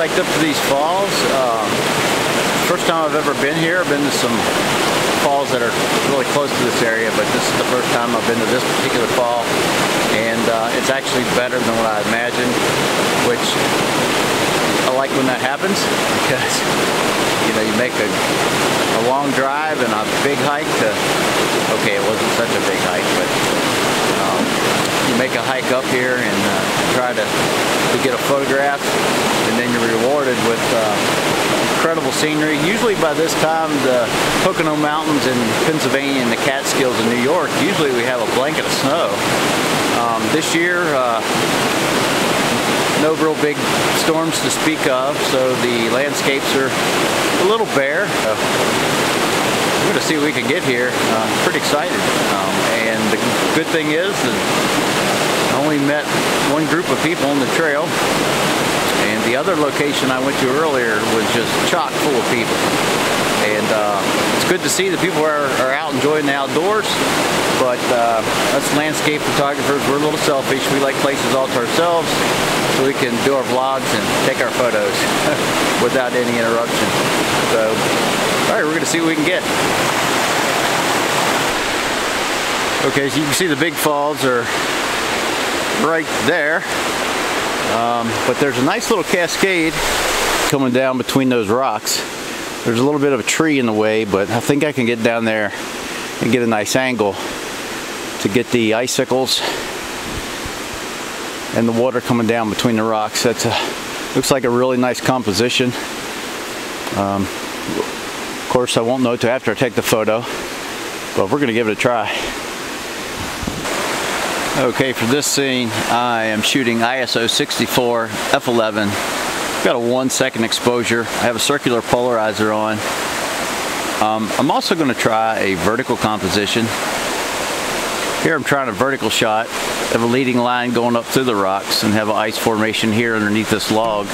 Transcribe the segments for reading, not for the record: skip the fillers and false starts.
hiked up to these falls. First time I've ever been here. I've been to some falls that are really close to this area, but this is the first time I've been to this particular fall, and it's actually better than what I imagined, which I like when that happens, because you know, you make a long drive and a big hike to, okay, it wasn't such a big hike, but you make a hike up here and try to get a photograph, and then you're rewarded with incredible scenery. Usually by this time, the Pocono Mountains in Pennsylvania and the Catskills in New York, usually we have a blanket of snow. This year, no real big storms to speak of, so the landscapes are a little bare. We're going to see what we can get here. Pretty excited. And the good thing is that I only met one group of people on the trail, and the other location I went to earlier was just chock full of people. And it's good to see that people are out enjoying the outdoors, but us landscape photographers, we're a little selfish. We like places all to ourselves so we can do our vlogs and take our photos without any interruption. So, all right, we're going to see what we can get. Okay, so you can see the big falls are right there, but there's a nice little cascade coming down between those rocks. There's a little bit of a tree in the way, but I think I can get down there and get a nice angle to get the icicles and the water coming down between the rocks. That's looks like a really nice composition. Of course, I won't know till after I take the photo, but we're going to give it a try. Okay, for this scene, I am shooting ISO 64 f11. Got a 1 second exposure. I have a circular polarizer on. I'm also going to try a vertical composition. Here I'm trying a vertical shot of a leading line going up through the rocks and have an ice formation here underneath this log.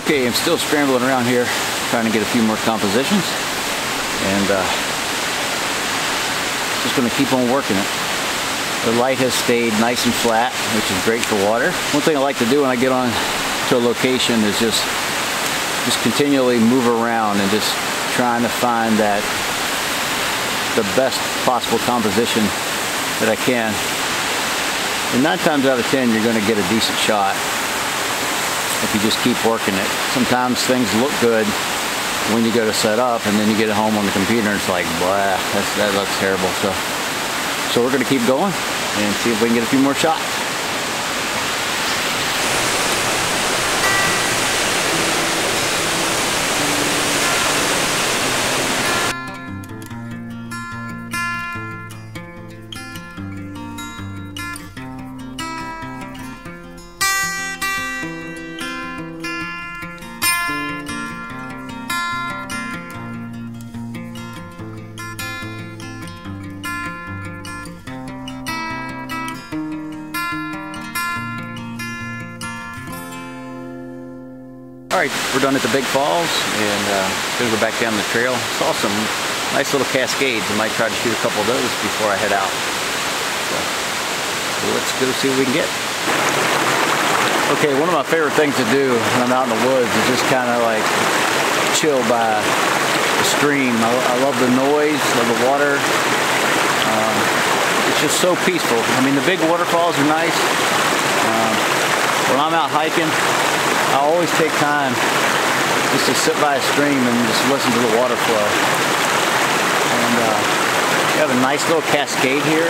Okay, I'm still scrambling around here trying to get a few more compositions, and just going to keep on working it. The light has stayed nice and flat, which is great for water. One thing I like to do when I get on to a location is just continually move around and just trying to find the best possible composition that I can. And 9 times out of 10 you're going to get a decent shot if you just keep working it. Sometimes things look good when you go to set up, and then you get it home on the computer and it's like, blah, that looks terrible. So we're going to keep going and see if we can get a few more shots. Alright, we're done at the big falls, and gonna go back down the trail. Saw some nice little cascades. I might try to shoot a couple of those before I head out. So let's go see what we can get. Okay, one of my favorite things to do when I'm out in the woods is just kind of like chill by the stream. I love the noise of the water. It's just so peaceful. I mean, the big waterfalls are nice. When I'm out hiking, I always take time just to sit by a stream and just listen to the water flow. And we have a nice little cascade here.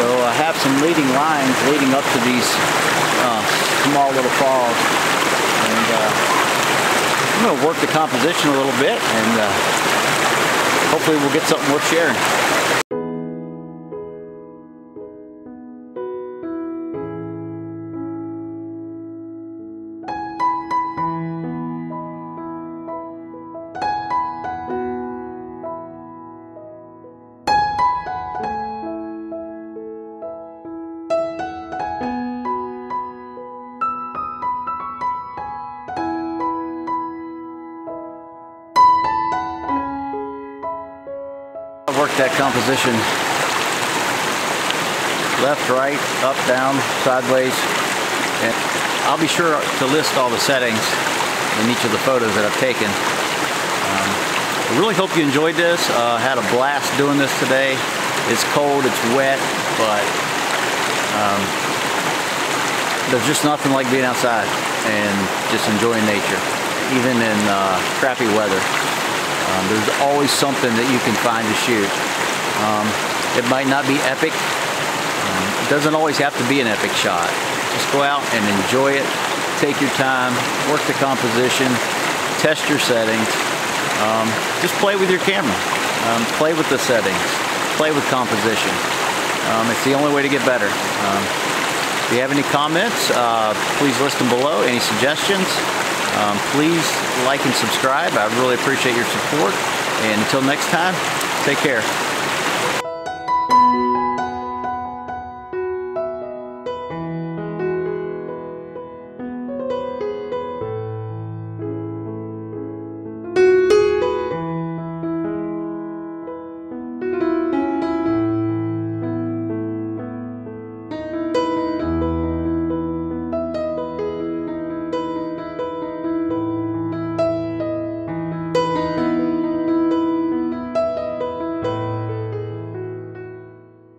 So I have some leading lines leading up to these small little falls. And I'm going to work the composition a little bit, and hopefully we'll get something worth sharing. Work that composition left, right, up, down, sideways, and I'll be sure to list all the settings in each of the photos that I've taken. I really hope you enjoyed this. I had a blast doing this today. It's cold, it's wet, but there's just nothing like being outside and just enjoying nature, even in crappy weather. There's always something that you can find to shoot. It might not be epic. It doesn't always have to be an epic shot. Just go out and enjoy it. Take your time. Work the composition. Test your settings. Just play with your camera. Play with the settings. Play with composition. It's the only way to get better. If you have any comments, please list them below. Any suggestions? Please like and subscribe. I really appreciate your support. And until next time, take care.